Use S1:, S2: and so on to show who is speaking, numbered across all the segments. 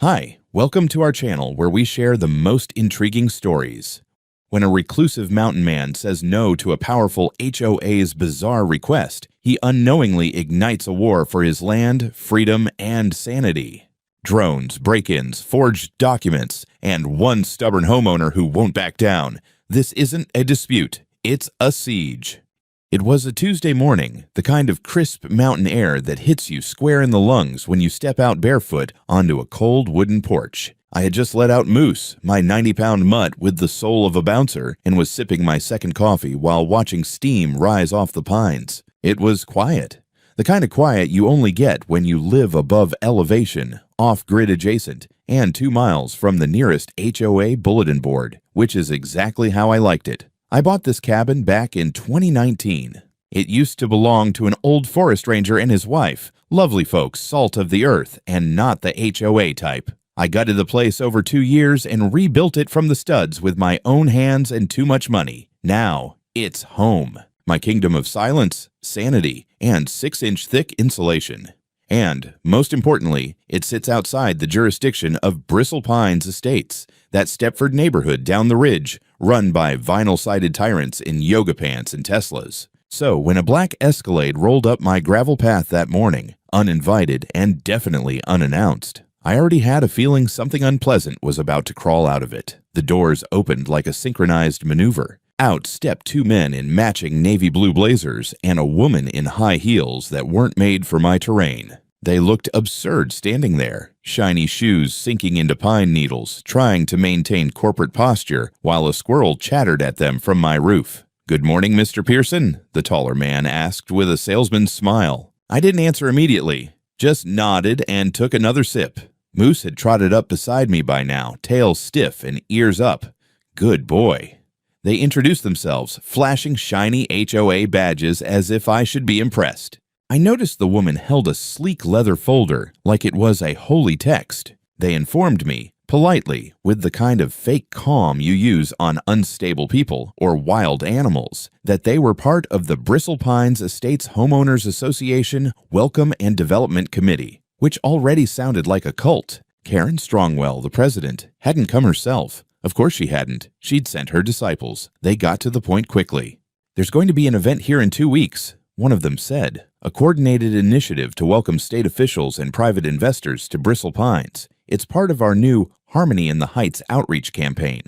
S1: Hi, welcome to our channel where we share the most intriguing stories. When a reclusive mountain man says no to a powerful HOA's bizarre request, he unknowingly ignites a war for his land, freedom, and sanity. Drones, break-ins, forged documents, and one stubborn homeowner who won't back down. This isn't a dispute, it's a siege. It was a Tuesday morning, the kind of crisp mountain air that hits you square in the lungs when you step out barefoot onto a cold wooden porch. I had just let out Moose, my 90-pound mutt with the soul of a bouncer, and was sipping my second coffee while watching steam rise off the pines. It was quiet. The kind of quiet you only get when you live above elevation, off-grid adjacent, and 2 miles from the nearest HOA bulletin board, which is exactly how I liked it. I bought this cabin back in 2019. It used to belong to an old forest ranger and his wife, lovely folks, salt of the earth, and not the HOA type. I gutted the place over 2 years and rebuilt it from the studs with my own hands and too much money. Now, it's home. My kingdom of silence, sanity, and 6-inch thick insulation. And, most importantly, it sits outside the jurisdiction of Bristle Pines Estates, that Stepford neighborhood down the ridge, run by vinyl-sided tyrants in yoga pants and Teslas. So, when a black Escalade rolled up my gravel path that morning, uninvited and definitely unannounced, I already had a feeling something unpleasant was about to crawl out of it. The doors opened like a synchronized maneuver. Out stepped 2 men in matching navy blue blazers and a woman in high heels that weren't made for my terrain. They looked absurd standing there, shiny shoes sinking into pine needles, trying to maintain corporate posture while a squirrel chattered at them from my roof. "Good morning, Mr. Pearson," the taller man asked with a salesman's smile. I didn't answer immediately, just nodded and took another sip. Moose had trotted up beside me by now, tail stiff and ears up. Good boy. They introduced themselves, flashing shiny HOA badges as if I should be impressed. I noticed the woman held a sleek leather folder like it was a holy text. They informed me, politely, with the kind of fake calm you use on unstable people or wild animals, that they were part of the Bristle Pines Estates Homeowners Association Welcome and Development Committee, which already sounded like a cult. Karen Strongwell, the president, hadn't come herself. Of course she hadn't. She'd sent her disciples. They got to the point quickly. "There's going to be an event here in 2 weeks," one of them said. "A coordinated initiative to welcome state officials and private investors to Bristle Pines. It's part of our new Harmony in the Heights outreach campaign."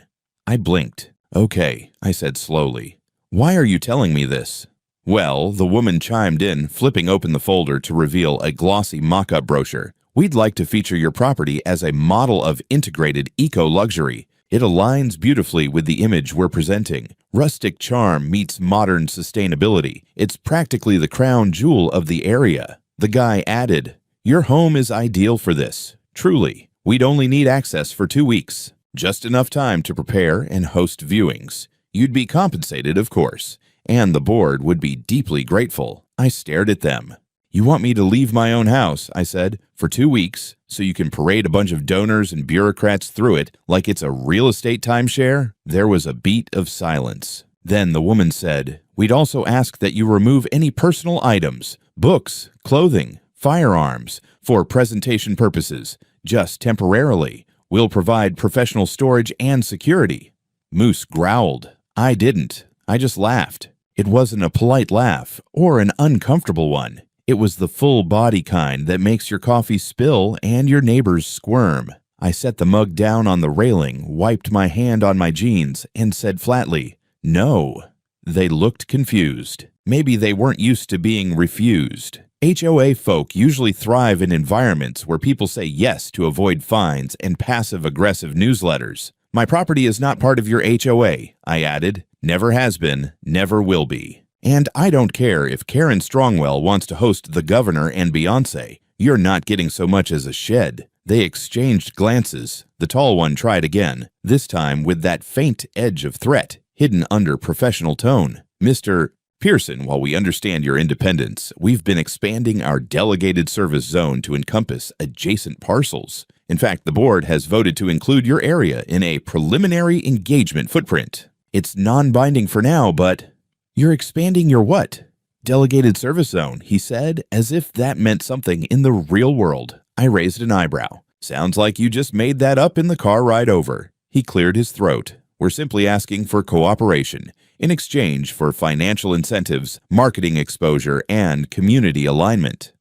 S1: I blinked. "Okay," I said slowly. "Why are you telling me this?" "Well," the woman chimed in, flipping open the folder to reveal a glossy mock-up brochure. "We'd like to feature your property as a model of integrated eco-luxury. It aligns beautifully with the image we're presenting. Rustic charm meets modern sustainability. It's practically the crown jewel of the area." The guy added, "Your home is ideal for this. Truly. We'd only need access for 2 weeks. Just enough time to prepare and host viewings. You'd be compensated, of course, and the board would be deeply grateful." I stared at them. "You want me to leave my own house," I said, "for 2 weeks, so you can parade a bunch of donors and bureaucrats through it like it's a real estate timeshare?" There was a beat of silence. Then the woman said, "We'd also ask that you remove any personal items, books, clothing, firearms, for presentation purposes, just temporarily. We'll provide professional storage and security." Moose growled. I didn't. I just laughed. It wasn't a polite laugh or an uncomfortable one. It was the full-body kind that makes your coffee spill and your neighbors squirm. I set the mug down on the railing, wiped my hand on my jeans, and said flatly, "No." They looked confused. Maybe they weren't used to being refused. HOA folk usually thrive in environments where people say yes to avoid fines and passive-aggressive newsletters. "My property is not part of your HOA," I added. "Never has been, never will be. And I don't care if Karen Strongwell wants to host the governor and Beyoncé. You're not getting so much as a shed." They exchanged glances. The tall one tried again, this time with that faint edge of threat hidden under professional tone. "Mr. Pearson, while we understand your independence, we've been expanding our delegated service zone to encompass adjacent parcels. In fact, the board has voted to include your area in a preliminary engagement footprint. It's non-binding for now, but—" "You're expanding your what?" "Delegated service zone," he said, as if that meant something in the real world. I raised an eyebrow. Sounds like you just made that up in the car ride over. He cleared his throat. We're simply asking for cooperation in exchange for financial incentives, marketing exposure, and community alignment.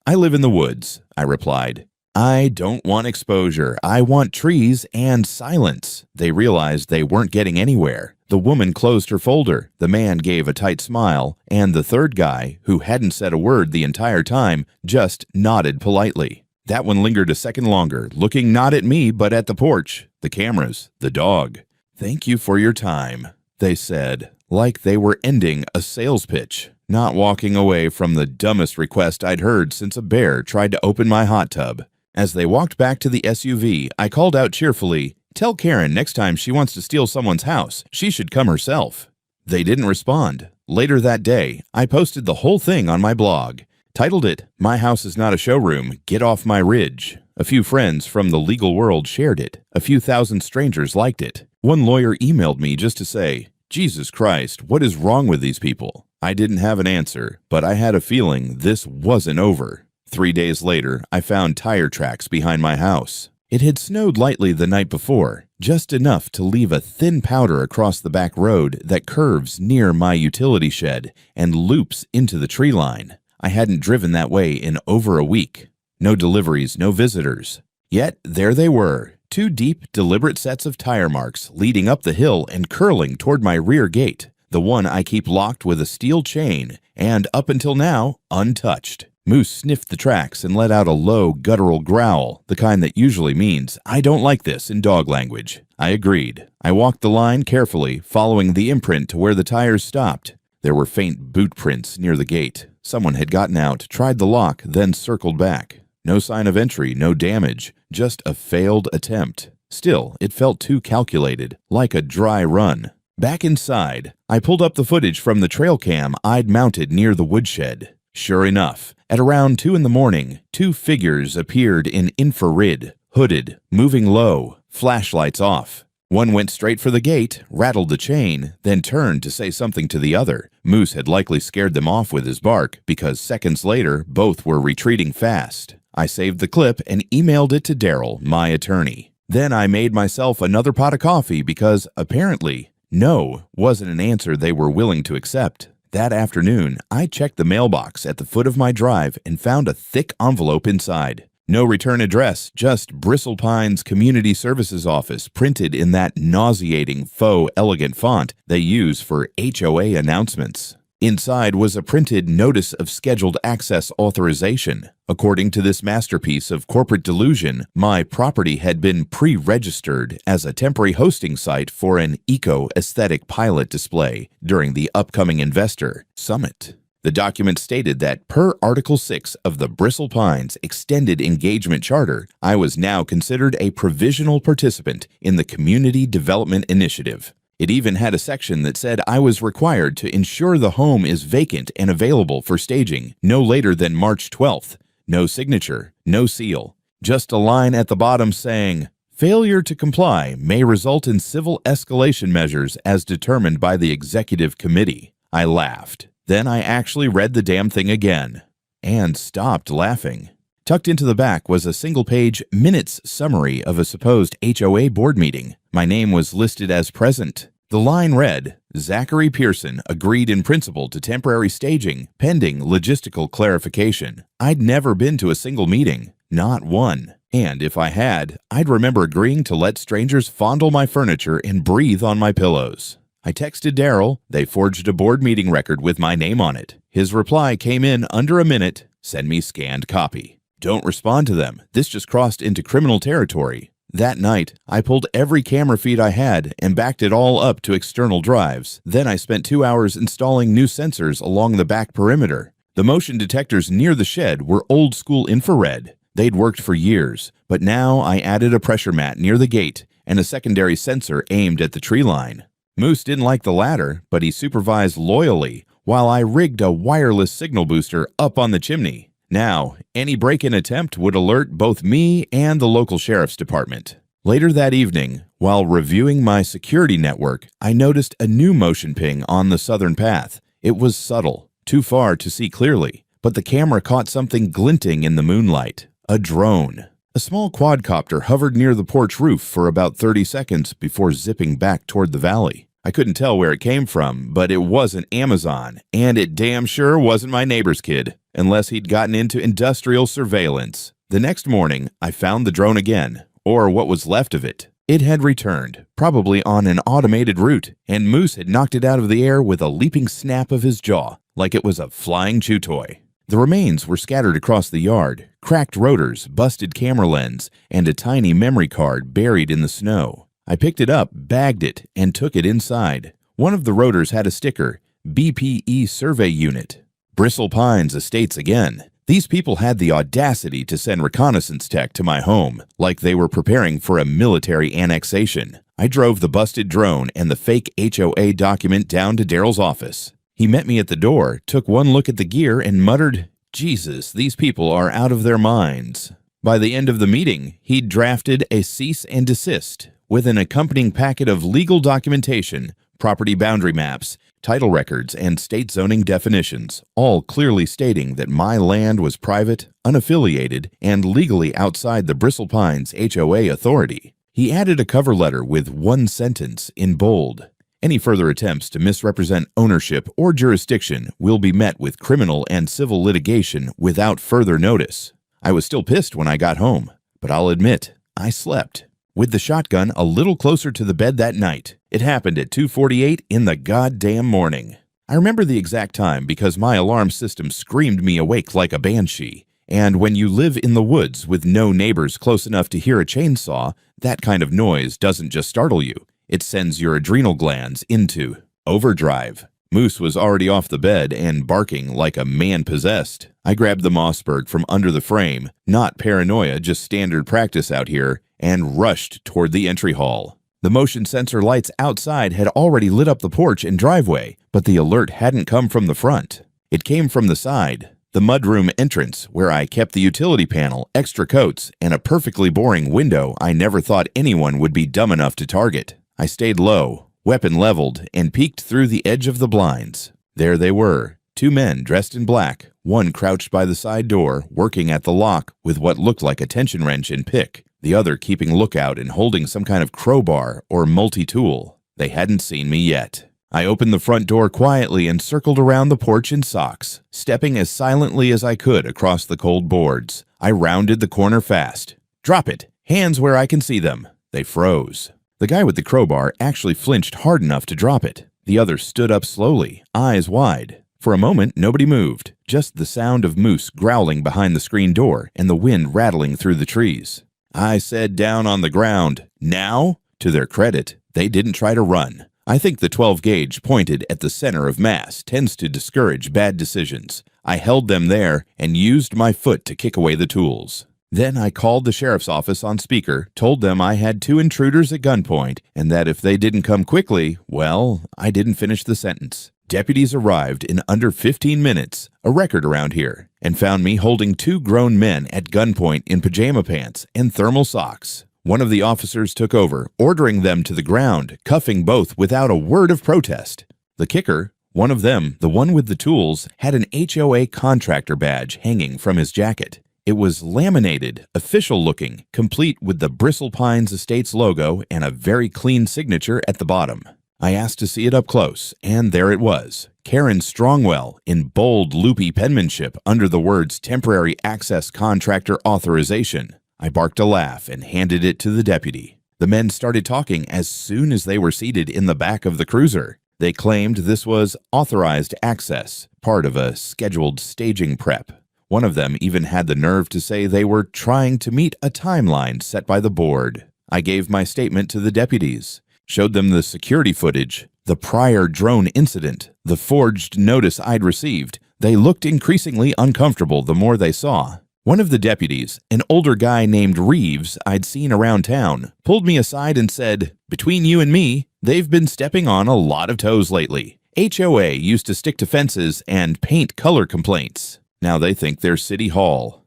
S1: I live in the woods, I replied. I don't want exposure. I want trees and silence. They realized they weren't getting anywhere. The woman closed her folder, the man gave a tight smile, and the third guy, who hadn't said a word the entire time, just nodded politely. That one lingered a second longer, looking not at me but at the porch, the cameras, the dog. Thank you for your time, they said, like they were ending a sales pitch, not walking away from the dumbest request I'd heard since a bear tried to open my hot tub. As they walked back to the SUV, I called out cheerfully, "Tell Karen next time she wants to steal someone's house, she should come herself." They didn't respond. Later that day, I posted the whole thing on my blog, titled it, "My House is Not a Showroom, Get Off My Ridge." A few friends from the legal world shared it. A few thousand strangers liked it. One lawyer emailed me just to say, "Jesus Christ, what is wrong with these people?" I didn't have an answer, but I had a feeling this wasn't over. 3 days later, I found tire tracks behind my house. It had snowed lightly the night before, just enough to leave a thin powder across the back road that curves near my utility shed and loops into the tree line. I hadn't driven that way in over a week. No deliveries, no visitors. Yet there they were, 2 deep, deliberate sets of tire marks leading up the hill and curling toward my rear gate, the one I keep locked with a steel chain and, up until now, untouched. Moose sniffed the tracks and let out a low, guttural growl, the kind that usually means, "I don't like this" in dog language. I agreed. I walked the line carefully, following the imprint to where the tires stopped. There were faint boot prints near the gate. Someone had gotten out, tried the lock, then circled back. No sign of entry, no damage, just a failed attempt. Still, it felt too calculated, like a dry run. Back inside, I pulled up the footage from the trail cam I'd mounted near the woodshed. Sure enough, at around 2 in the morning, 2 figures appeared in infrared, hooded, moving low, flashlights off. One went straight for the gate, rattled the chain, then turned to say something to the other. Moose had likely scared them off with his bark, because seconds later, both were retreating fast. I saved the clip and emailed it to Daryl, my attorney. Then I made myself another pot of coffee because, apparently, no wasn't an answer they were willing to accept. That afternoon, I checked the mailbox at the foot of my drive and found a thick envelope inside. No return address, just Bristle Pines Community Services Office printed in that nauseating faux elegant font they use for HOA announcements. Inside was a printed Notice of Scheduled Access Authorization. According to this masterpiece of corporate delusion, my property had been pre-registered as a temporary hosting site for an eco-aesthetic pilot display during the upcoming Investor Summit. The document stated that per Article 6 of the Bristle Pines Extended Engagement Charter, I was now considered a provisional participant in the Community Development Initiative. It even had a section that said I was required to ensure the home is vacant and available for staging no later than March 12th. No signature, no seal, just a line at the bottom saying, "Failure to comply may result in civil escalation measures as determined by the executive committee." I laughed. Then I actually read the damn thing again and stopped laughing. Tucked into the back was a single-page minutes summary of a supposed HOA board meeting. My name was listed as present. The line read, "Zachary Pearson agreed in principle to temporary staging, pending logistical clarification." I'd never been to a single meeting, not one. And if I had, I'd remember agreeing to let strangers fondle my furniture and breathe on my pillows. I texted Daryl. They forged a board meeting record with my name on it. His reply came in under a minute. "Send me scanned copy." Don't respond to them. This just crossed into criminal territory. That night, I pulled every camera feed I had and backed it all up to external drives. Then I spent 2 hours installing new sensors along the back perimeter. The motion detectors near the shed were old-school infrared. They'd worked for years, but now I added a pressure mat near the gate and a secondary sensor aimed at the tree line. Moose didn't like the latter, but he supervised loyally while I rigged a wireless signal booster up on the chimney. Now, any break-in attempt would alert both me and the local sheriff's department. Later that evening, while reviewing my security network, I noticed a new motion ping on the southern path. It was subtle, too far to see clearly, but the camera caught something glinting in the moonlight. A drone. A small quadcopter hovered near the porch roof for about 30 seconds before zipping back toward the valley. I couldn't tell where it came from, but it wasn't Amazon, and it damn sure wasn't my neighbor's kid, unless he'd gotten into industrial surveillance. The next morning, I found the drone again, or what was left of it. It had returned, probably on an automated route, and Moose had knocked it out of the air with a leaping snap of his jaw, like it was a flying chew toy. The remains were scattered across the yard, cracked rotors, busted camera lens, and a tiny memory card buried in the snow. I picked it up, bagged it, and took it inside. One of the rotors had a sticker, BPE Survey Unit. Bristle Pines Estates again. These people had the audacity to send reconnaissance tech to my home, like they were preparing for a military annexation. I drove the busted drone and the fake HOA document down to Daryl's office. He met me at the door, took one look at the gear, and muttered, "Jesus, these people are out of their minds." By the end of the meeting, he'd drafted a cease and desist with an accompanying packet of legal documentation, property boundary maps, title records, and state zoning definitions, all clearly stating that my land was private, unaffiliated, and legally outside the Bristle Pines HOA authority. He added a cover letter with one sentence in bold. Any further attempts to misrepresent ownership or jurisdiction will be met with criminal and civil litigation without further notice. I was still pissed when I got home, but I'll admit, I slept. With the shotgun a little closer to the bed that night. It happened at 2:48 in the goddamn morning. I remember the exact time because my alarm system screamed me awake like a banshee. And when you live in the woods with no neighbors close enough to hear a chainsaw, that kind of noise doesn't just startle you. It sends your adrenal glands into overdrive. Moose was already off the bed and barking like a man possessed. I grabbed the Mossberg from under the frame, not paranoia, just standard practice out here, and rushed toward the entry hall. The motion sensor lights outside had already lit up the porch and driveway, but the alert hadn't come from the front. It came from the side, the mudroom entrance, where I kept the utility panel, extra coats, and a perfectly boring window I never thought anyone would be dumb enough to target. I stayed low, weapon leveled, and peeked through the edge of the blinds. There they were, two men dressed in black, one crouched by the side door, working at the lock with what looked like a tension wrench and pick, the other keeping lookout and holding some kind of crowbar or multi-tool. They hadn't seen me yet. I opened the front door quietly and circled around the porch in socks, stepping as silently as I could across the cold boards. I rounded the corner fast. "Drop it! Hands where I can see them!" They froze. The guy with the crowbar actually flinched hard enough to drop it. The other stood up slowly, eyes wide. For a moment, nobody moved, just the sound of Moose growling behind the screen door and the wind rattling through the trees. I said down on the ground, "Now?" To their credit, they didn't try to run. I think the 12 gauge pointed at the center of mass tends to discourage bad decisions. I held them there and used my foot to kick away the tools. Then I called the sheriff's office on speaker, told them I had 2 intruders at gunpoint, and that if they didn't come quickly, well, I didn't finish the sentence. Deputies arrived in under 15 minutes, a record around here, and found me holding 2 grown men at gunpoint in pajama pants and thermal socks. One of the officers took over, ordering them to the ground, cuffing both without a word of protest. The kicker, one of them, the one with the tools, had an HOA contractor badge hanging from his jacket. It was laminated, official-looking, complete with the Bristle Pines Estates logo and a very clean signature at the bottom. I asked to see it up close, and there it was. Karen Strongwell, in bold, loopy penmanship under the words Temporary Access Contractor Authorization. I barked a laugh and handed it to the deputy. The men started talking as soon as they were seated in the back of the cruiser. They claimed this was authorized access, part of a scheduled staging prep. One of them even had the nerve to say they were trying to meet a timeline set by the board. I gave my statement to the deputies, showed them the security footage, the prior drone incident, the forged notice I'd received. They looked increasingly uncomfortable the more they saw. One of the deputies, an older guy named Reeves I'd seen around town, pulled me aside and said, "Between you and me, they've been stepping on a lot of toes lately. HOA used to stick to fences and paint color complaints. Now they think they're City Hall."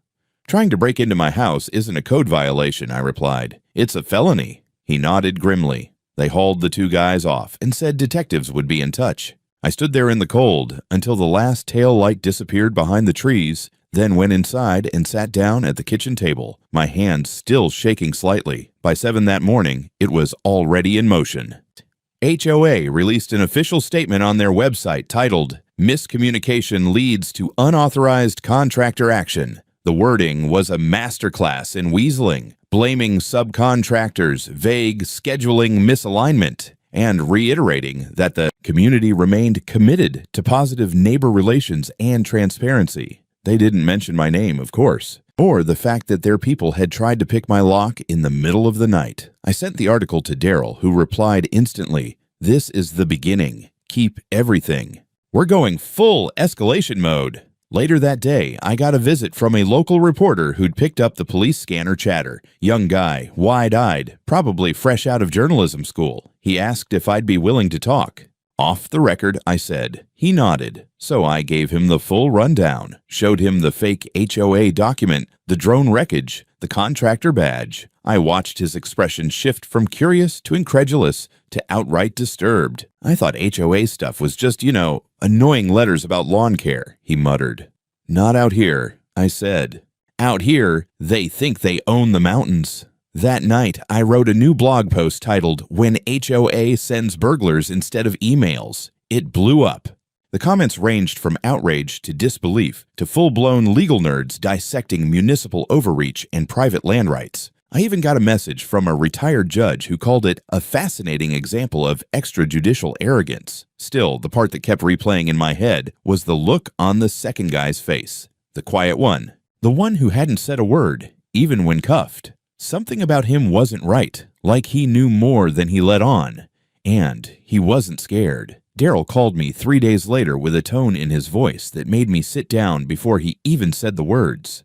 S1: "Trying to break into my house isn't a code violation," I replied. "It's a felony." He nodded grimly. They hauled the 2 guys off and said detectives would be in touch. I stood there in the cold until the last tail light disappeared behind the trees. then went inside and sat down at the kitchen table, my hands still shaking slightly. By 7 that morning, it was already in motion. HOA released an official statement on their website titled, "Miscommunication leads to unauthorized contractor action." The wording was a masterclass in weaseling, blaming subcontractors, vague scheduling misalignment, and reiterating that the community remained committed to positive neighbor relations and transparency. They didn't mention my name, of course, or the fact that their people had tried to pick my lock in the middle of the night. I sent the article to Daryl, who replied instantly, "This is the beginning. Keep everything." We're going full escalation mode. Later that day, I got a visit from a local reporter who'd picked up the police scanner chatter. Young guy, wide-eyed, probably fresh out of journalism school. He asked if I'd be willing to talk. Off the record, I said. He nodded, so I gave him the full rundown, showed him the fake HOA document, the drone wreckage, the contractor badge. I watched his expression shift from curious to incredulous to outright disturbed. I thought HOA stuff was just, annoying letters about lawn care, he muttered. Not out here, I said. Out here, they think they own the mountains. That night, I wrote a new blog post titled, "When HOA Sends Burglars Instead of Emails." It blew up. The comments ranged from outrage to disbelief to full-blown legal nerds dissecting municipal overreach and private land rights. I even got a message from a retired judge who called it a fascinating example of extrajudicial arrogance. Still, the part that kept replaying in my head was the look on the second guy's face. The quiet one. The one who hadn't said a word, even when cuffed. Something about him wasn't right, like he knew more than he let on. And he wasn't scared. Daryl called me 3 days later with a tone in his voice that made me sit down before he even said the words.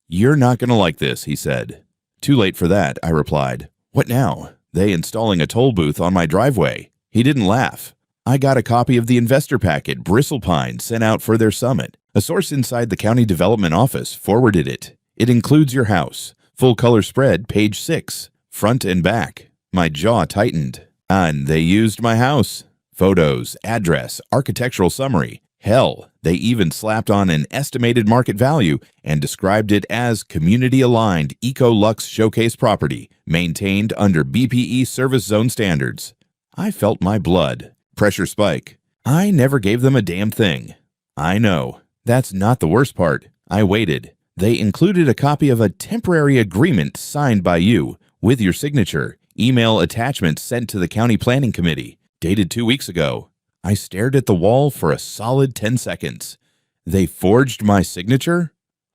S1: "You're not going to like this," he said. "Too late for that," I replied. "What now? They installing a toll booth on my driveway?" He didn't laugh. "I got a copy of the investor packet Bristlepine sent out for their summit. A source inside the county development office forwarded it. It includes your house. Full color spread, page 6, front and back." My jaw tightened. And they used my house. Photos, address, architectural summary. Hell, they even slapped on an estimated market value and described it as community-aligned Eco-Lux showcase property, maintained under BPE service zone standards. I felt my blood. Pressure spike. I never gave them a damn thing. I know. That's not the worst part. I waited. They included a copy of a temporary agreement signed by you, with your signature, email attachment sent to the county planning committee, dated 2 weeks ago. I stared at the wall for a solid 10 seconds. They forged my signature?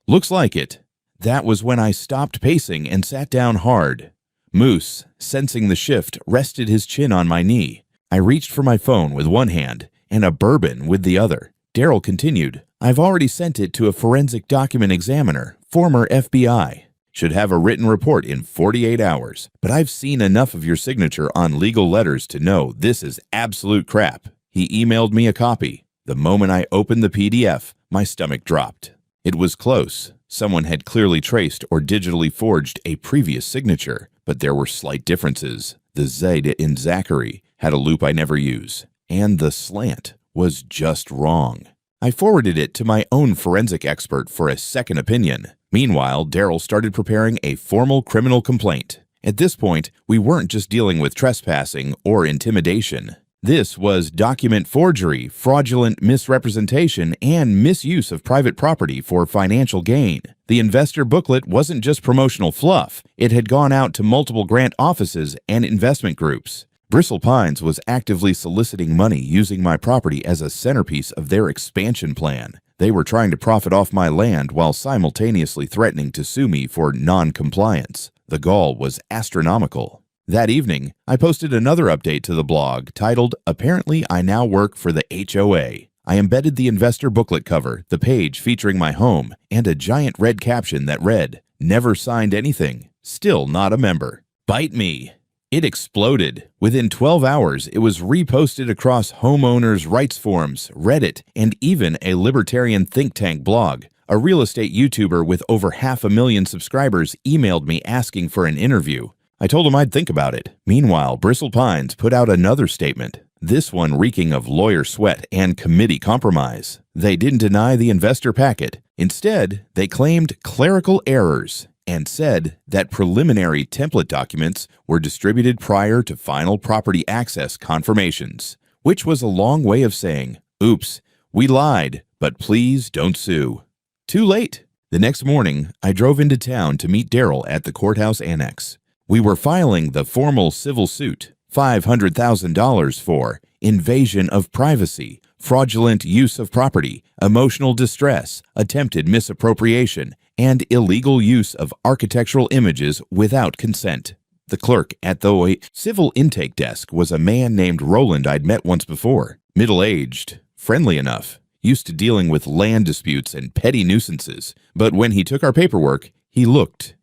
S1: Looks like it. That was when I stopped pacing and sat down hard. Moose, sensing the shift, rested his chin on my knee. I reached for my phone with one hand and a bourbon with the other. Daryl continued, "I've already sent it to a forensic document examiner, former FBI. Should have a written report in 48 hours. But I've seen enough of your signature on legal letters to know this is absolute crap." He emailed me a copy. The moment I opened the PDF, my stomach dropped. It was close. Someone had clearly traced or digitally forged a previous signature, but there were slight differences. The Z in Zachary had a loop I never use, and the slant was just wrong. I forwarded it to my own forensic expert for a second opinion. Meanwhile, Daryl started preparing a formal criminal complaint. At this point, we weren't just dealing with trespassing or intimidation. This was document forgery, fraudulent misrepresentation, and misuse of private property for financial gain. The investor booklet wasn't just promotional fluff. It had gone out to multiple grant offices and investment groups. Bristle Pines was actively soliciting money using my property as a centerpiece of their expansion plan. They were trying to profit off my land while simultaneously threatening to sue me for non-compliance. The gall was astronomical. That evening, I posted another update to the blog titled, "Apparently I now work for the HOA." I embedded the investor booklet cover, the page featuring my home, and a giant red caption that read, "Never signed anything, still not a member. Bite me." It exploded. Within 12 hours, it was reposted across homeowners' rights forums, Reddit, and even a libertarian think tank blog. A real estate YouTuber with over 500,000 subscribers emailed me asking for an interview. I told him I'd think about it. Meanwhile, Bristle Pines put out another statement. this one reeking of lawyer sweat and committee compromise. They didn't deny the investor packet. Instead, they claimed clerical errors and said that preliminary template documents were distributed prior to final property access confirmations, which was a long way of saying, "Oops, we lied, but please don't sue." Too late. The next morning, I drove into town to meet Daryl at the courthouse annex. We were filing the formal civil suit, $500,000 for invasion of privacy, fraudulent use of property, emotional distress, attempted misappropriation, and illegal use of architectural images without consent. The clerk at the civil intake desk was a man named Roland I'd met once before, middle-aged, friendly enough, used to dealing with land disputes and petty nuisances, but when he took our paperwork, he looked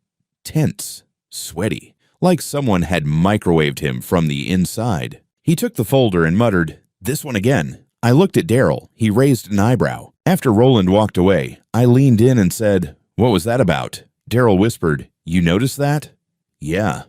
S1: tense, sweaty, like someone had microwaved him from the inside. He took the folder and muttered, "This one again." I looked at Daryl. He raised an eyebrow. After Roland walked away, I leaned in and said, "What was that about?" Daryl whispered, "You noticed that?" "Yeah."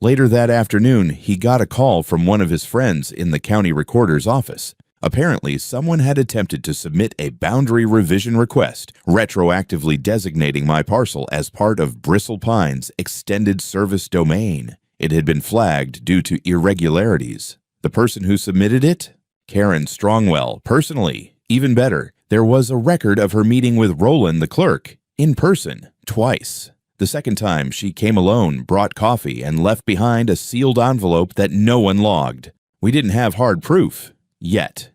S1: Later that afternoon, he got a call from one of his friends in the county recorder's office. Apparently, someone had attempted to submit a boundary revision request, retroactively designating my parcel as part of Bristle Pines' extended service domain. It had been flagged due to irregularities. The person who submitted it? Karen Strongwell, personally. Even better, there was a record of her meeting with Roland the clerk, in person, twice. The second time, she came alone, brought coffee, and left behind a sealed envelope that no one logged. We didn't have hard proof. Yet.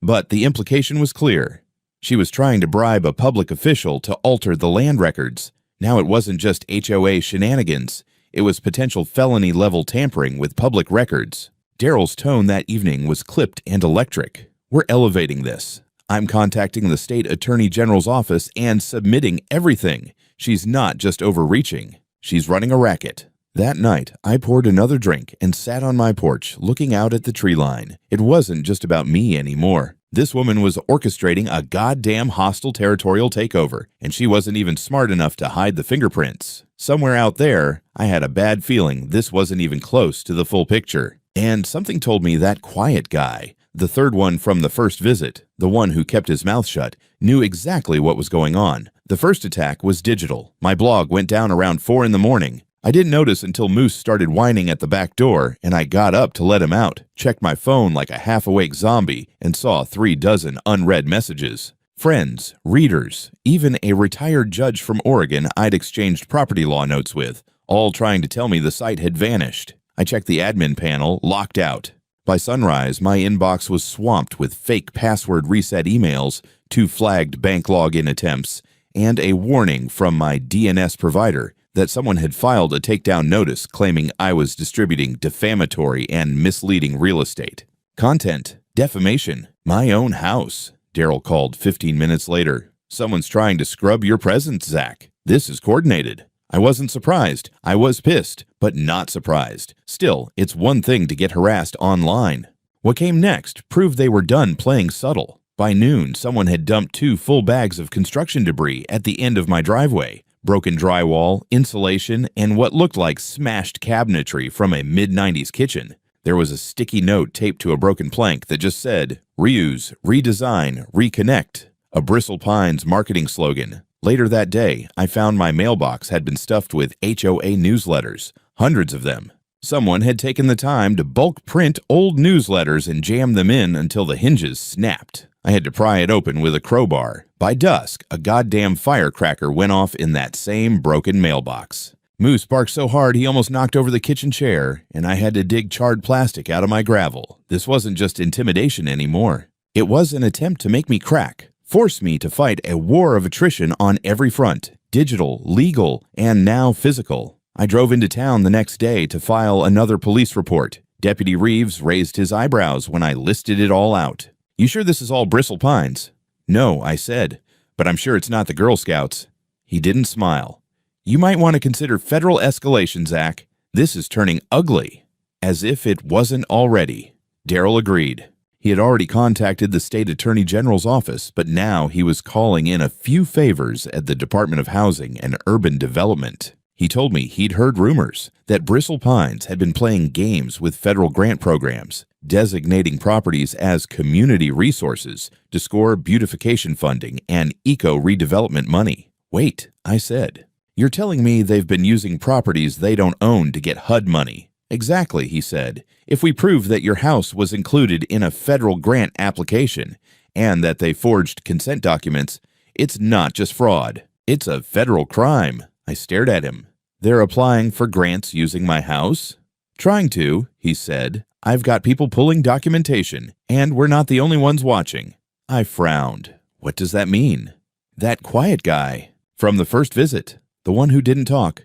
S1: But the implication was clear. She was trying to bribe a public official to alter the land records. Now it wasn't just HOA shenanigans. It was potential felony-level tampering with public records. Daryl's tone that evening was clipped and electric. "We're elevating this. I'm contacting the state attorney general's office and submitting everything. She's not just overreaching. She's running a racket." That night, I poured another drink and sat on my porch looking out at the tree line. It wasn't just about me anymore. This woman was orchestrating a goddamn hostile territorial takeover, and she wasn't even smart enough to hide the fingerprints. Somewhere out there, I had a bad feeling this wasn't even close to the full picture. And something told me that quiet guy, the third one from the first visit, the one who kept his mouth shut, knew exactly what was going on. The first attack was digital. My blog went down around 4 in the morning. I didn't notice until Moose started whining at the back door, and I got up to let him out, checked my phone like a half-awake zombie, and saw 36 unread messages. Friends, readers, even a retired judge from Oregon I'd exchanged property law notes with, all trying to tell me the site had vanished. I checked the admin panel, locked out. By sunrise, my inbox was swamped with fake password reset emails, 2 flagged bank login attempts, and a warning from my DNS provider that someone had filed a takedown notice claiming I was distributing defamatory and misleading real estate. Content, defamation, my own house. Daryl called 15 minutes later. "Someone's trying to scrub your presence, Zach. This is coordinated." I wasn't surprised. I was pissed, but not surprised. Still, it's one thing to get harassed online. What came next proved they were done playing subtle. By noon, someone had dumped 2 full bags of construction debris at the end of my driveway. Broken drywall, insulation, and what looked like smashed cabinetry from a mid-90s kitchen. There was a sticky note taped to a broken plank that just said, "Reuse, redesign, reconnect," a Bristle Pines marketing slogan. Later that day, I found my mailbox had been stuffed with HOA newsletters, hundreds of them. Someone had taken the time to bulk print old newsletters and jam them in until the hinges snapped. I had to pry it open with a crowbar. By dusk, a goddamn firecracker went off in that same broken mailbox. Moose barked so hard he almost knocked over the kitchen chair, and I had to dig charred plastic out of my gravel. This wasn't just intimidation anymore. It was an attempt to make me crack, force me to fight a war of attrition on every front, digital, legal, and now physical. I drove into town the next day to file another police report. Deputy Reeves raised his eyebrows when I listed it all out. "You sure this is all Bristle Pines?" "No," I said, "but I'm sure it's not the Girl Scouts." He didn't smile. "You might want to consider federal escalation, Zach. This is turning ugly." As if it wasn't already. Daryl agreed. He had already contacted the state attorney general's office, but now he was calling in a few favors at the Department of Housing and Urban Development. He told me he'd heard rumors that Bristle Pines had been playing games with federal grant programs, designating properties as community resources to score beautification funding and eco-redevelopment money. Wait, I said. You're telling me they've been using properties they don't own to get HUD money? Exactly, he said. If we prove that your house was included in a federal grant application and that they forged consent documents, it's not just fraud. It's a federal crime. I stared at him. They're applying for grants using my house? Trying to, he said. I've got people pulling documentation, and we're not the only ones watching. I frowned. What does that mean? That quiet guy. From the first visit. The one who didn't talk.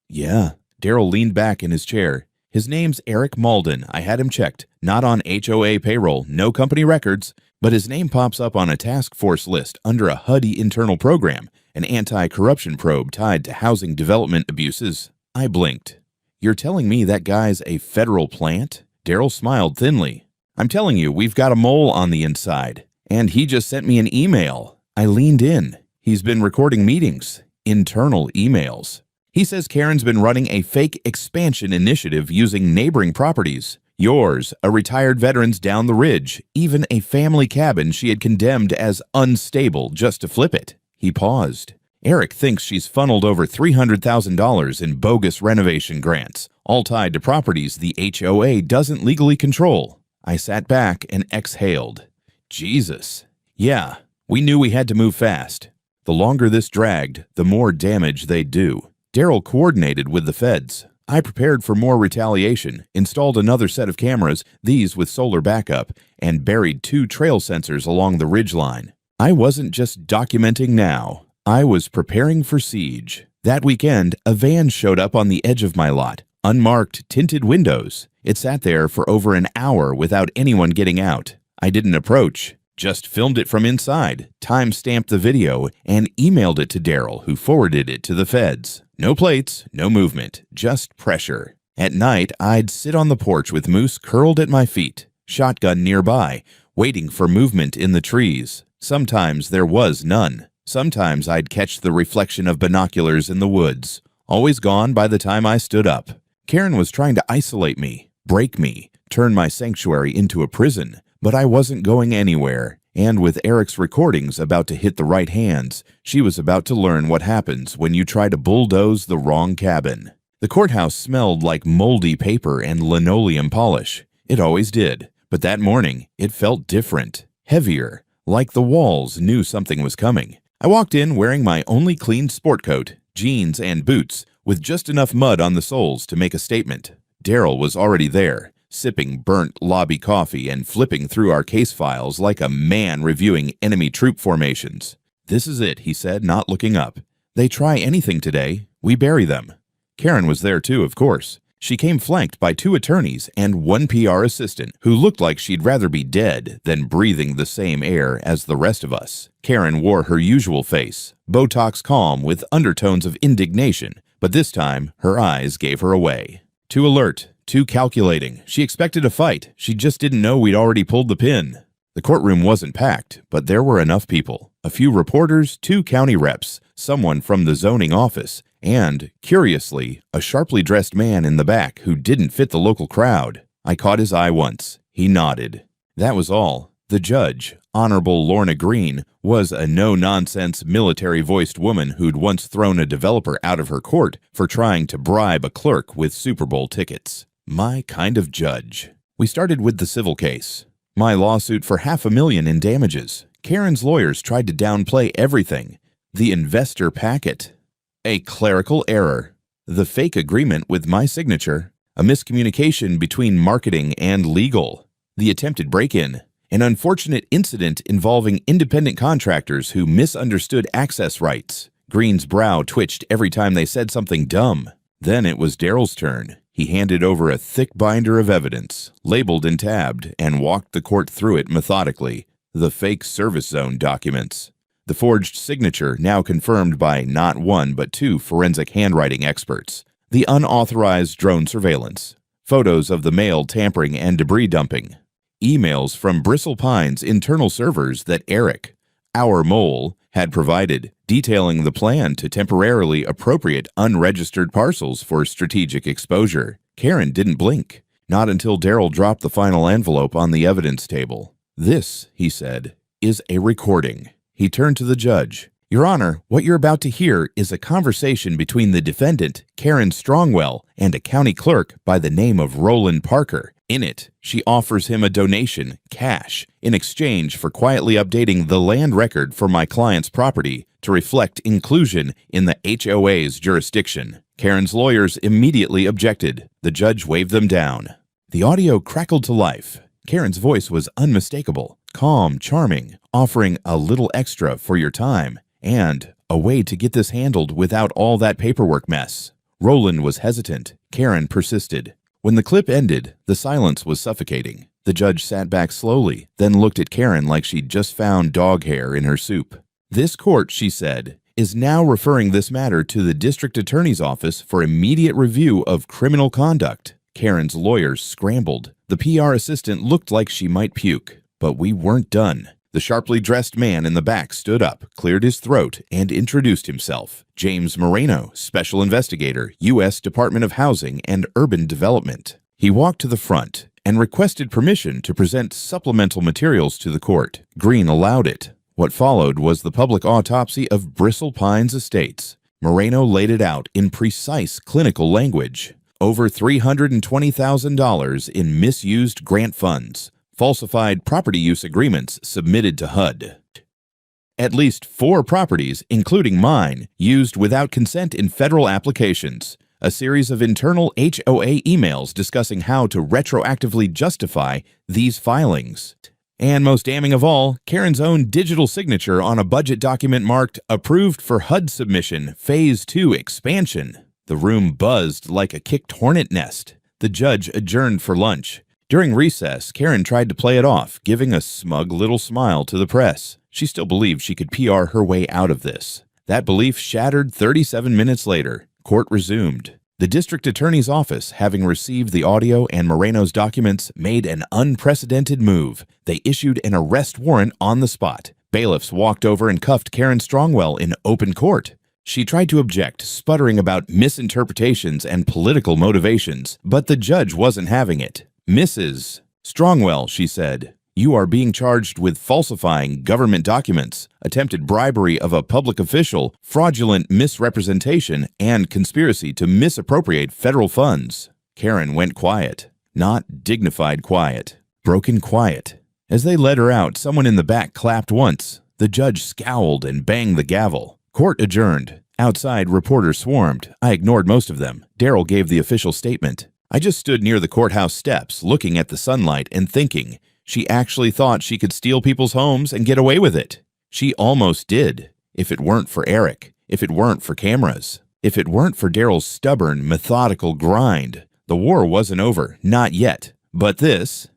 S1: Yeah. Daryl leaned back in his chair. His name's Eric Malden. I had him checked. Not on HOA payroll, no company records, but his name pops up on a task force list under a HUD internal program, an anti-corruption probe tied to housing development abuses. I blinked. You're telling me that guy's a federal plant? Daryl smiled thinly. I'm telling you, we've got a mole on the inside. And he just sent me an email. I leaned in. He's been recording meetings. Internal emails. He says Karen's been running a fake expansion initiative using neighboring properties. Yours, a retired veteran's down the ridge, even a family cabin she had condemned as unstable just to flip it. He paused. Eric thinks she's funneled over $300,000 in bogus renovation grants, all tied to properties the HOA doesn't legally control. I sat back and exhaled. Jesus. Yeah, we knew we had to move fast. The longer this dragged, the more damage they'd do. Daryl coordinated with the feds. I prepared for more retaliation, installed another set of cameras, these with solar backup, and buried 2 trail sensors along the ridgeline. I wasn't just documenting now. I was preparing for siege. That weekend, a van showed up on the edge of my lot, unmarked tinted windows. It sat there for over an hour without anyone getting out. I didn't approach, just filmed it from inside, time-stamped the video, and emailed it to Daryl, who forwarded it to the feds. No plates, no movement, just pressure. At night, I'd sit on the porch with Moose curled at my feet, shotgun nearby, waiting for movement in the trees. Sometimes there was none. Sometimes I'd catch the reflection of binoculars in the woods, always gone by the time I stood up. Karen was trying to isolate me, break me, turn my sanctuary into a prison, but I wasn't going anywhere. And with Eric's recordings about to hit the right hands, she was about to learn what happens when you try to bulldoze the wrong cabin. The courthouse smelled like moldy paper and linoleum polish. It always did, but that morning it felt different, heavier, like the walls knew something was coming. I walked in wearing my only clean sport coat, jeans, and boots, with just enough mud on the soles to make a statement. Daryl was already there, sipping burnt lobby coffee and flipping through our case files like a man reviewing enemy troop formations. This is it, he said, not looking up. They try anything today, we bury them. Karen was there too, of course. She came flanked by 2 attorneys and 1 PR assistant who looked like she'd rather be dead than breathing the same air as the rest of us. Karen wore her usual face, Botox calm with undertones of indignation, but this time her eyes gave her away. Too alert, too calculating. She expected a fight. She just didn't know we'd already pulled the pin. The courtroom wasn't packed, but there were enough people. A few reporters, 2 county reps, someone from the zoning office, and, curiously, a sharply dressed man in the back who didn't fit the local crowd. I caught his eye once. He nodded. That was all. The judge, Honorable Lorna Green, was a no-nonsense, military-voiced woman who'd once thrown a developer out of her court for trying to bribe a clerk with Super Bowl tickets. My kind of judge. We started with the civil case. My lawsuit for $500,000 in damages. Karen's lawyers tried to downplay everything. The investor packet. A clerical error. The fake agreement with my signature. A miscommunication between marketing and legal. The attempted break-in. An unfortunate incident involving independent contractors who misunderstood access rights. Green's brow twitched every time they said something dumb. Then it was Daryl's turn. He handed over a thick binder of evidence, labeled and tabbed, and walked the court through it methodically. The fake service zone documents. The forged signature now confirmed by not 1 but 2 forensic handwriting experts. The unauthorized drone surveillance. Photos of the mail tampering and debris dumping. Emails from Bristle Pine's internal servers that Eric, our mole, had provided, detailing the plan to temporarily appropriate unregistered parcels for strategic exposure. Karen didn't blink. Not until Daryl dropped the final envelope on the evidence table. "This," he said, "is a recording." He turned to the judge. "Your Honor, what you're about to hear is a conversation between the defendant, Karen Strongwell, and a county clerk by the name of Roland Parker. In it, she offers him a donation, cash, in exchange for quietly updating the land record for my client's property to reflect inclusion in the HOA's jurisdiction." Karen's lawyers immediately objected. The judge waved them down. The audio crackled to life. Karen's voice was unmistakable, calm, charming, offering a little extra for your time, and a way to get this handled without all that paperwork mess. Roland was hesitant. Karen persisted. When the clip ended, the silence was suffocating. The judge sat back slowly, then looked at Karen like she'd just found dog hair in her soup. "This court," she said, "is now referring this matter to the district attorney's office for immediate review of criminal conduct." Karen's lawyers scrambled. The PR assistant looked like she might puke. But we weren't done. The sharply dressed man in the back stood up, cleared his throat, and introduced himself. James Moreno, Special Investigator, U.S. Department of Housing and Urban Development. He walked to the front and requested permission to present supplemental materials to the court. Green allowed it. What followed was the public autopsy of Bristle Pines Estates. Moreno laid it out in precise clinical language. Over $320,000 in misused grant funds. Falsified property use agreements submitted to HUD. At least 4 properties, including mine, used without consent in federal applications. A series of internal HOA emails discussing how to retroactively justify these filings. And most damning of all, Karen's own digital signature on a budget document marked "Approved for HUD Submission, Phase 2 Expansion." The room buzzed like a kicked hornet nest. The judge adjourned for lunch. During recess, Karen tried to play it off, giving a smug little smile to the press. She still believed she could PR her way out of this. That belief shattered 37 minutes later. Court resumed. The district attorney's office, having received the audio and Moreno's documents, made an unprecedented move. They issued an arrest warrant on the spot. Bailiffs walked over and cuffed Karen Strongwell in open court. She tried to object, sputtering about misinterpretations and political motivations, but the judge wasn't having it. "Mrs. Strongwell," she said, "you are being charged with falsifying government documents, attempted bribery of a public official, fraudulent misrepresentation, and conspiracy to misappropriate federal funds." Karen went quiet. Not dignified quiet. Broken quiet. As they led her out, someone in the back clapped once. The judge scowled and banged the gavel. Court adjourned. Outside, reporters swarmed. I ignored most of them. Daryl gave the official statement. I just stood near the courthouse steps, looking at the sunlight and thinking, she actually thought she could steal people's homes and get away with it. She almost did. If it weren't for Eric, if it weren't for cameras, if it weren't for Daryl's stubborn, methodical grind, the war wasn't over, not yet. But this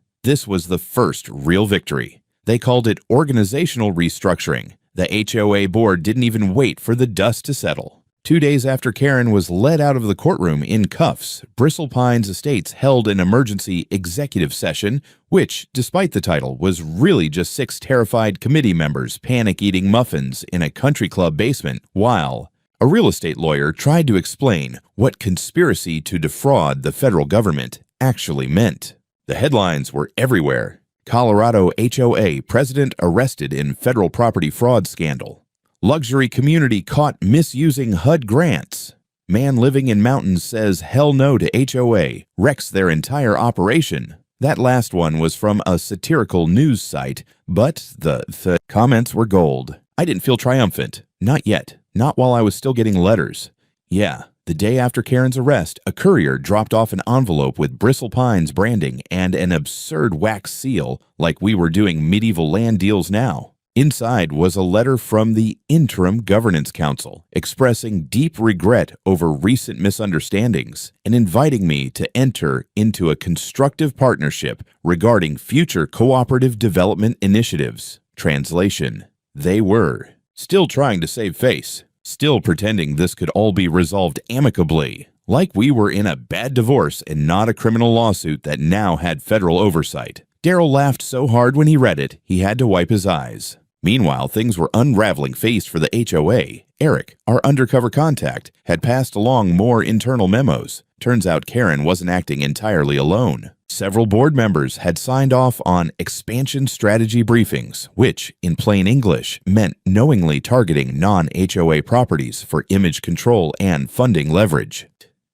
S1: was the first real victory. They called it organizational restructuring. The HOA board didn't even wait for the dust to settle. 2 days after Karen was led out of the courtroom in cuffs, Bristle Pines Estates held an emergency executive session, which, despite the title, was really just 6 terrified committee members panic-eating muffins in a country club basement while a real estate lawyer tried to explain what conspiracy to defraud the federal government actually meant. The headlines were everywhere. Colorado HOA president arrested in federal property fraud scandal. Luxury community caught misusing HUD grants. Man living in mountains says hell no to HOA, wrecks their entire operation. That last one was from a satirical news site, but the comments were gold. I didn't feel triumphant. Not yet. Not while I was still getting letters. Yeah, the day after Karen's arrest, a courier dropped off an envelope with Bristle Pines branding and an absurd wax seal, like we were doing medieval land deals now. Inside was a letter from the Interim Governance Council expressing deep regret over recent misunderstandings and inviting me to enter into a constructive partnership regarding future cooperative development initiatives. Translation: they were still trying to save face, still pretending this could all be resolved amicably, like we were in a bad divorce and not a criminal lawsuit that now had federal oversight. Daryl laughed so hard when he read it, he had to wipe his eyes. Meanwhile, things were unraveling fast for the HOA. Eric, our undercover contact, had passed along more internal memos. Turns out Karen wasn't acting entirely alone. Several board members had signed off on expansion strategy briefings, which, in plain English, meant knowingly targeting non-HOA properties for image control and funding leverage.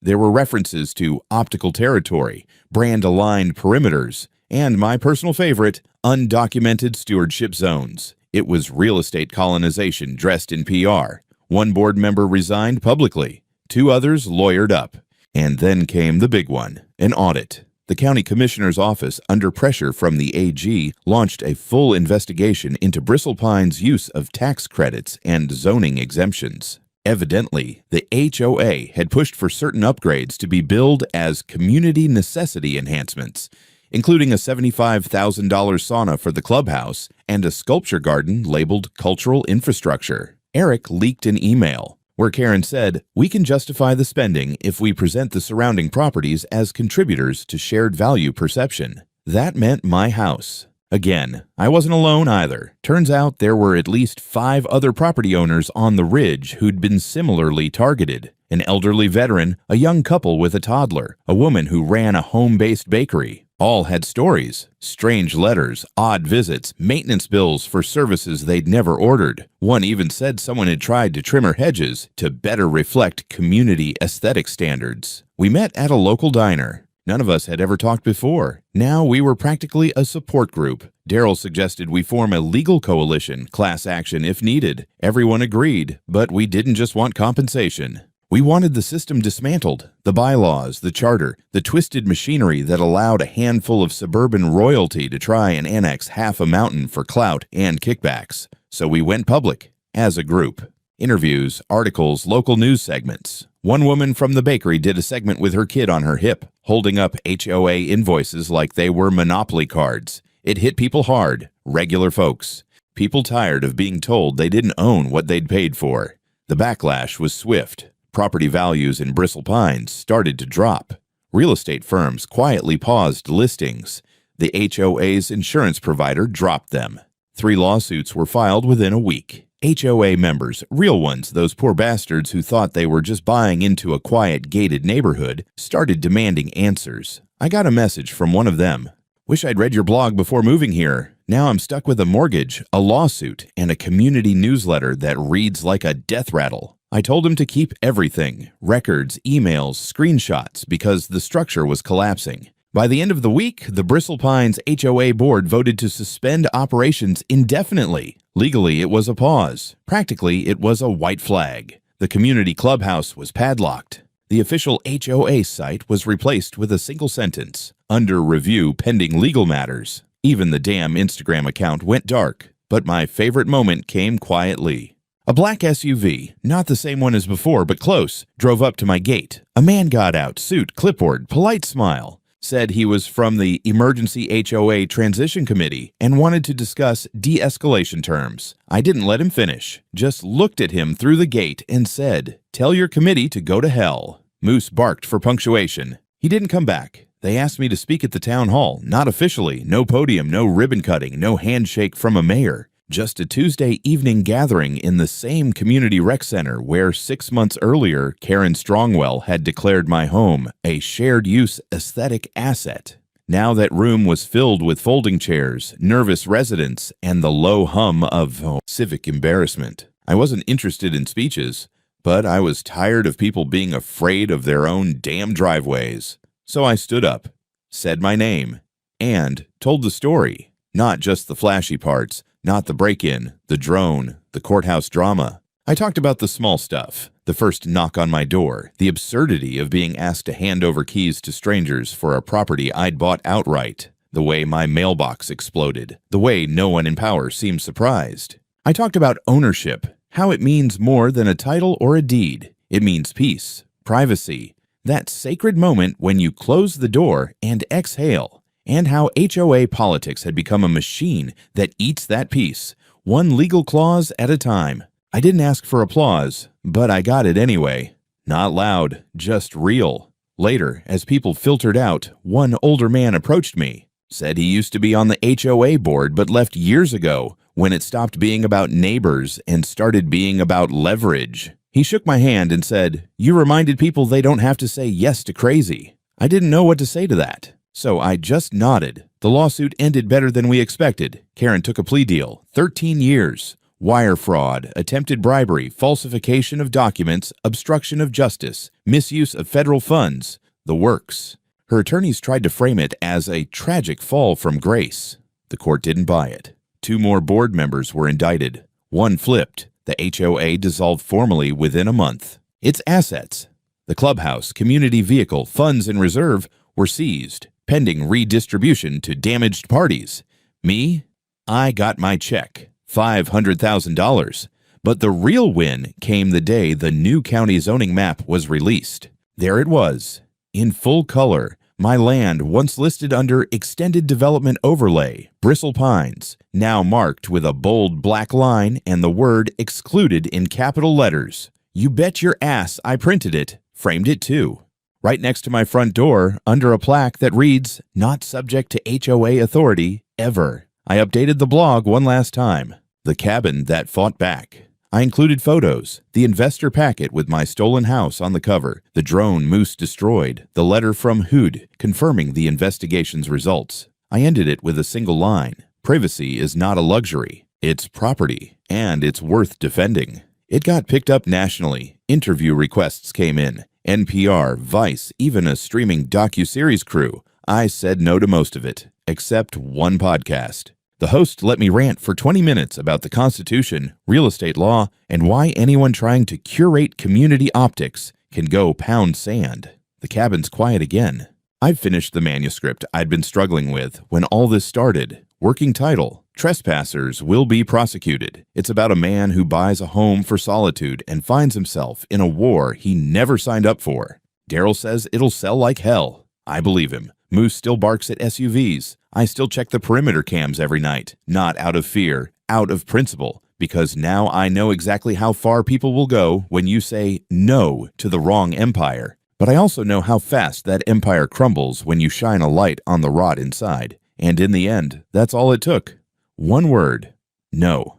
S1: There were references to optical territory, brand-aligned perimeters, and my personal favorite, undocumented stewardship zones. It was real estate colonization dressed in PR. One board member resigned publicly. 2 others lawyered up. And then came the big one, an audit. The county commissioner's office, under pressure from the AG, launched a full investigation into Bristlepine's use of tax credits and zoning exemptions. Evidently, the HOA had pushed for certain upgrades to be billed as community necessity enhancements, including a $75,000 sauna for the clubhouse and a sculpture garden labeled cultural infrastructure. Eric leaked an email where Karen said, "We can justify the spending if we present the surrounding properties as contributors to shared value perception." That meant my house. Again, I wasn't alone either. Turns out there were at least 5 other property owners on the ridge who'd been similarly targeted. An elderly veteran, a young couple with a toddler, a woman who ran a home-based bakery. All had stories, strange letters, odd visits, maintenance bills for services they'd never ordered. One even said someone had tried to trim her hedges to better reflect community aesthetic standards. We met at a local diner. None of us had ever talked before. Now we were practically a support group. Daryl suggested we form a legal coalition, class action if needed. Everyone agreed, but we didn't just want compensation. We wanted the system dismantled, the bylaws, the charter, the twisted machinery that allowed a handful of suburban royalty to try and annex half a mountain for clout and kickbacks. So we went public, as a group. Interviews, articles, local news segments. One woman from the bakery did a segment with her kid on her hip, holding up HOA invoices like they were Monopoly cards. It hit people hard, regular folks. People tired of being told they didn't own what they'd paid for. The backlash was swift. Property values in Bristol Pines started to drop. Real estate firms quietly paused listings. The HOA's insurance provider dropped them. 3 lawsuits were filed within a week. HOA members, real ones, those poor bastards who thought they were just buying into a quiet, gated neighborhood, started demanding answers. I got a message from one of them. "Wish I'd read your blog before moving here. Now I'm stuck with a mortgage, a lawsuit, and a community newsletter that reads like a death rattle." I told him to keep everything, records, emails, screenshots, because the structure was collapsing. By the end of the week, the Bristol Pines HOA board voted to suspend operations indefinitely. Legally, it was a pause. Practically, it was a white flag. The community clubhouse was padlocked. The official HOA site was replaced with a single sentence, "Under review pending legal matters." Even the damn Instagram account went dark, but my favorite moment came quietly. A black SUV, not the same one as before, but close, drove up to my gate. A man got out, suit, clipboard, polite smile. Said he was from the Emergency HOA Transition Committee and wanted to discuss de-escalation terms. I didn't let him finish, just looked at him through the gate and said, "Tell your committee to go to hell." Moose barked for punctuation. He didn't come back. They asked me to speak at the town hall, not officially, no podium, no ribbon cutting, no handshake from a mayor. Just a Tuesday evening gathering in the same community rec center where 6 months earlier Karen Strongwell had declared my home a shared-use aesthetic asset. Now that room was filled with folding chairs, nervous residents, and the low hum of civic embarrassment. I wasn't interested in speeches, but I was tired of people being afraid of their own damn driveways. So I stood up, said my name, and told the story, not just the flashy parts, not the break-in, the drone, the courthouse drama. I talked about the small stuff, the first knock on my door, the absurdity of being asked to hand over keys to strangers for a property I'd bought outright, the way my mailbox exploded, the way no one in power seemed surprised. I talked about ownership, how it means more than a title or a deed. It means peace, privacy, that sacred moment when you close the door and exhale. And how HOA politics had become a machine that eats that peace, one legal clause at a time. I didn't ask for applause, but I got it anyway. Not loud, just real. Later, as people filtered out, one older man approached me, said he used to be on the HOA board but left years ago when it stopped being about neighbors and started being about leverage. He shook my hand and said, "You reminded people they don't have to say yes to crazy." I didn't know what to say to that. So I just nodded. The lawsuit ended better than we expected. Karen took a plea deal, 13 years. Wire fraud, attempted bribery, falsification of documents, obstruction of justice, misuse of federal funds, the works. Her attorneys tried to frame it as a tragic fall from grace. The court didn't buy it. 2 more board members were indicted. 1 flipped. The HOA dissolved formally within a month. Its assets, the clubhouse, community vehicle, funds in reserve, were seized, pending redistribution to damaged parties. Me? I got my check, $500,000. But the real win came the day the new county zoning map was released. There it was, in full color. My land, once listed under Extended Development Overlay, Bristle Pines, now marked with a bold black line and the word excluded in capital letters. You bet your ass I printed it, framed it too. Right next to my front door, under a plaque that reads, "Not subject to HOA authority, ever." I updated the blog one last time. The cabin that fought back. I included photos, the investor packet with my stolen house on the cover, the drone Moose destroyed, the letter from Hood confirming the investigation's results. I ended it with a single line. Privacy is not a luxury. It's property, and it's worth defending. It got picked up nationally. Interview requests came in. NPR, Vice, even a streaming docuseries crew. I said no to most of it, except one podcast. The host let me rant for 20 minutes about the Constitution, real estate law, and why anyone trying to curate community optics can go pound sand. The cabin's quiet again. I've finished the manuscript I'd been struggling with when all this started. Working title, Trespassers Will Be Prosecuted. It's about a man who buys a home for solitude and finds himself in a war he never signed up for. Daryl says it'll sell like hell. I believe him. Moose still barks at SUVs. I still check the perimeter cams every night, not out of fear, out of principle, because now I know exactly how far people will go when you say no to the wrong empire. But I also know how fast that empire crumbles when you shine a light on the rot inside. And in the end, that's all it took. One word: no.